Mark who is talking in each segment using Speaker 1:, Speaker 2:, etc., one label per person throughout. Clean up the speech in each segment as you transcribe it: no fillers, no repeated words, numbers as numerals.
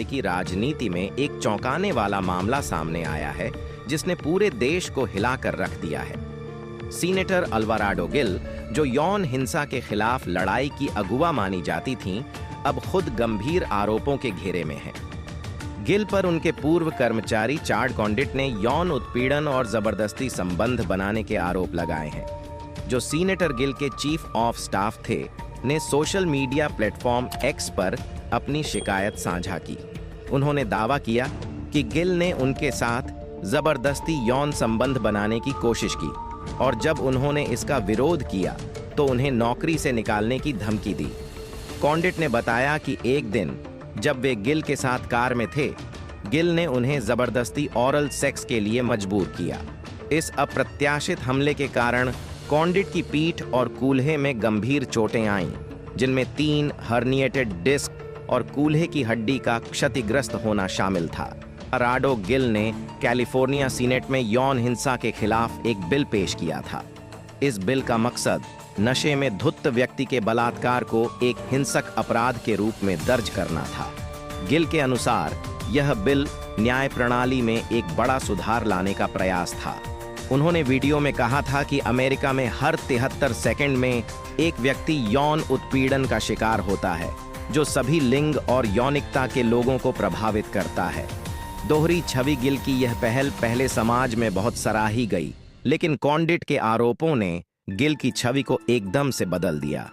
Speaker 1: अमेरिकी राजनीति में एक चौंकाने वाला मामला सामने आया है जिसने पूरे देश को हिलाकर रख दिया है। सीनेटर अल्वाराडो गिल, जो यौन हिंसा के खिलाफ लड़ाई की अगुवा मानी जाती थीं, अब खुद गंभीर आरोपों के घेरे में हैं। गिल पर उनके पूर्व कर्मचारी चाड कॉन्डिट ने यौन उत्पीड़न और जबरदस्ती संबंध बनाने के आरोप लगाए हैं। जो सीनेटर गिल के चीफ ऑफ स्टाफ थे, ने सोशल मीडिया प्लेटफॉर्म एक्स पर अपनी शिकायत साझा की। उन्होंने दावा किया कि गिल ने उनके साथ जबरदस्ती यौन संबंध बनाने की कोशिश की और जब उन्होंने इसका विरोध किया तो उन्हें नौकरी से निकालने की धमकी दी। कॉन्डिट ने बताया कि एक दिन जब वे गिल के साथ कार में थे, गिल ने उन्हें जबरदस्ती ओरल सेक्स के लिए मजबूर किया। इस अप्रत्याशित हमले के कारण कॉन्डिट की पीठ और कूल्हे में गंभीर चोटें आईं, जिनमें 3 हर्निएटेड डिस्क और कूल्हे की हड्डी का क्षतिग्रस्त होना शामिल था। अल्वाराडो गिल ने कैलिफोर्निया सीनेट में यौन हिंसा के खिलाफ एक बिल पेश किया था। इस बिल का मकसद नशे में धुत व्यक्ति के बलात्कार को एक हिंसक अपराध के रूप में दर्ज करना था। गिल के अनुसार यह बिल न्याय प्रणाली में एक बड़ा सुधार लाने का प्रयास था। उन्होंने वीडियो में कहा था कि अमेरिका में हर 73 सेकंड में एक व्यक्ति यौन उत्पीड़न का शिकार होता है, जो सभी लिंग और यौनिकता के लोगों को प्रभावित करता है। दोहरी छवि गिल की यह पहल पहले समाज में बहुत सराही गई, लेकिन कॉन्डिट के आरोपों ने गिल की छवि को एकदम से बदल दिया।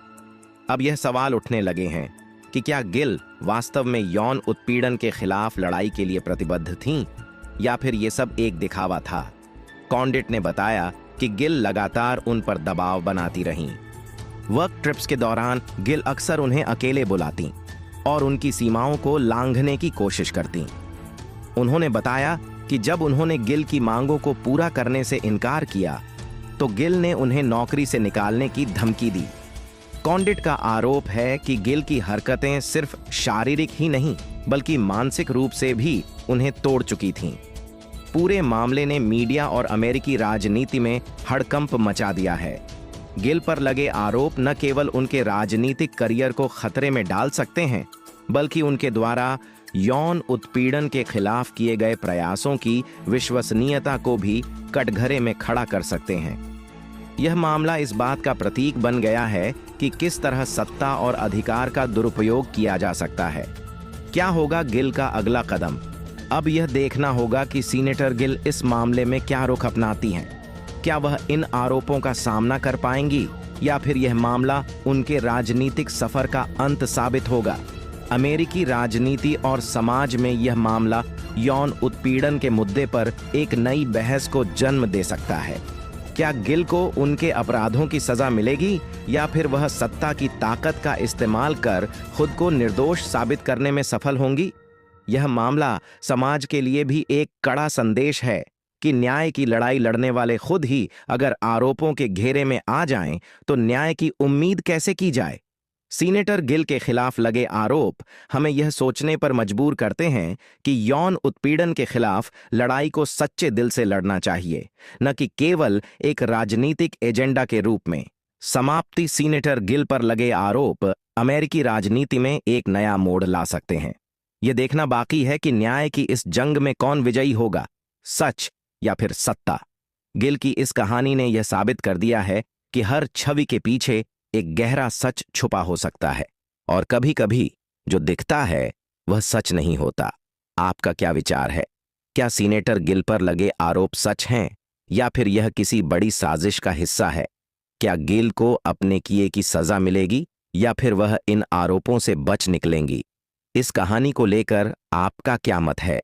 Speaker 1: अब यह सवाल उठने लगे हैं कि क्या गिल वास्तव में यौन उत्पीड़न के खिलाफ लड़ाई के लिए प्रतिबद्ध थीं, या फिर ये सब एक दिखावा था। कॉन्डिट ने बताया कि गिल लगातार उन पर दबाव बनाती रहीं। वर्क ट्रिप्स के दौरान गिल अक्सर उन्हें अकेले बुलाती और उनकी सीमाओं को लांघने की कोशिश करती। उन्होंने बताया कि जब उन्होंने गिल की मांगों को पूरा करने से इनकार किया तो गिल ने उन्हें नौकरी से निकालने की धमकी दी। कॉन्डिट का आरोप है कि गिल की हरकतें सिर्फ शारीरिक ही नहीं बल्कि मानसिक रूप से भी उन्हें तोड़ चुकी थीं। पूरे मामले ने मीडिया और अमेरिकी राजनीति में हड़कंप मचा दिया है। गिल पर लगे आरोप न केवल उनके राजनीतिक करियर को खतरे में डाल सकते हैं, बल्कि उनके द्वारा यौन उत्पीड़न के खिलाफ किए गए प्रयासों की विश्वसनीयता को भी कटघरे में खड़ा कर सकते हैं। यह मामला इस बात का प्रतीक बन गया है कि किस तरह सत्ता और अधिकार का दुरुपयोग किया जा सकता है। क्या होगा गिल का अगला कदम? अब यह देखना होगा कि सीनेटर गिल इस मामले में क्या रुख अपनाती हैं। क्या वह इन आरोपों का सामना कर पाएंगी या फिर यह मामला उनके राजनीतिक सफर का अंत साबित होगा? अमेरिकी राजनीति और समाज में यह मामला यौन उत्पीड़न के मुद्दे पर एक नई बहस को जन्म दे सकता है। क्या गिल को उनके अपराधों की सजा मिलेगी या फिर वह सत्ता की ताकत का इस्तेमाल कर खुद को निर्दोष साबित करने में सफल होंगी? यह मामला समाज के लिए भी एक कड़ा संदेश है कि न्याय की लड़ाई लड़ने वाले खुद ही अगर आरोपों के घेरे में आ जाएं, तो न्याय की उम्मीद कैसे की जाए? सीनेटर गिल के खिलाफ लगे आरोप हमें यह सोचने पर मजबूर करते हैं कि यौन उत्पीड़न के खिलाफ लड़ाई को सच्चे दिल से लड़ना चाहिए, न कि केवल एक राजनीतिक एजेंडा के रूप में। समाप्ति सीनेटर गिल पर लगे आरोप अमेरिकी राजनीति में एक नया मोड़ ला सकते हैं। यह देखना बाकी है कि न्याय की इस जंग में कौन विजयी होगा, सच या फिर सत्ता। गिल की इस कहानी ने यह साबित कर दिया है कि हर छवि के पीछे एक गहरा सच छुपा हो सकता है और कभी-कभी जो दिखता है वह सच नहीं होता। आपका क्या विचार है? क्या सीनेटर गिल पर लगे आरोप सच हैं या फिर यह किसी बड़ी साजिश का हिस्सा है? क्या गिल को अपने किए की सजा मिलेगी या फिर वह इन आरोपों से बच निकलेंगी? इस कहानी को लेकर आपका क्या मत है?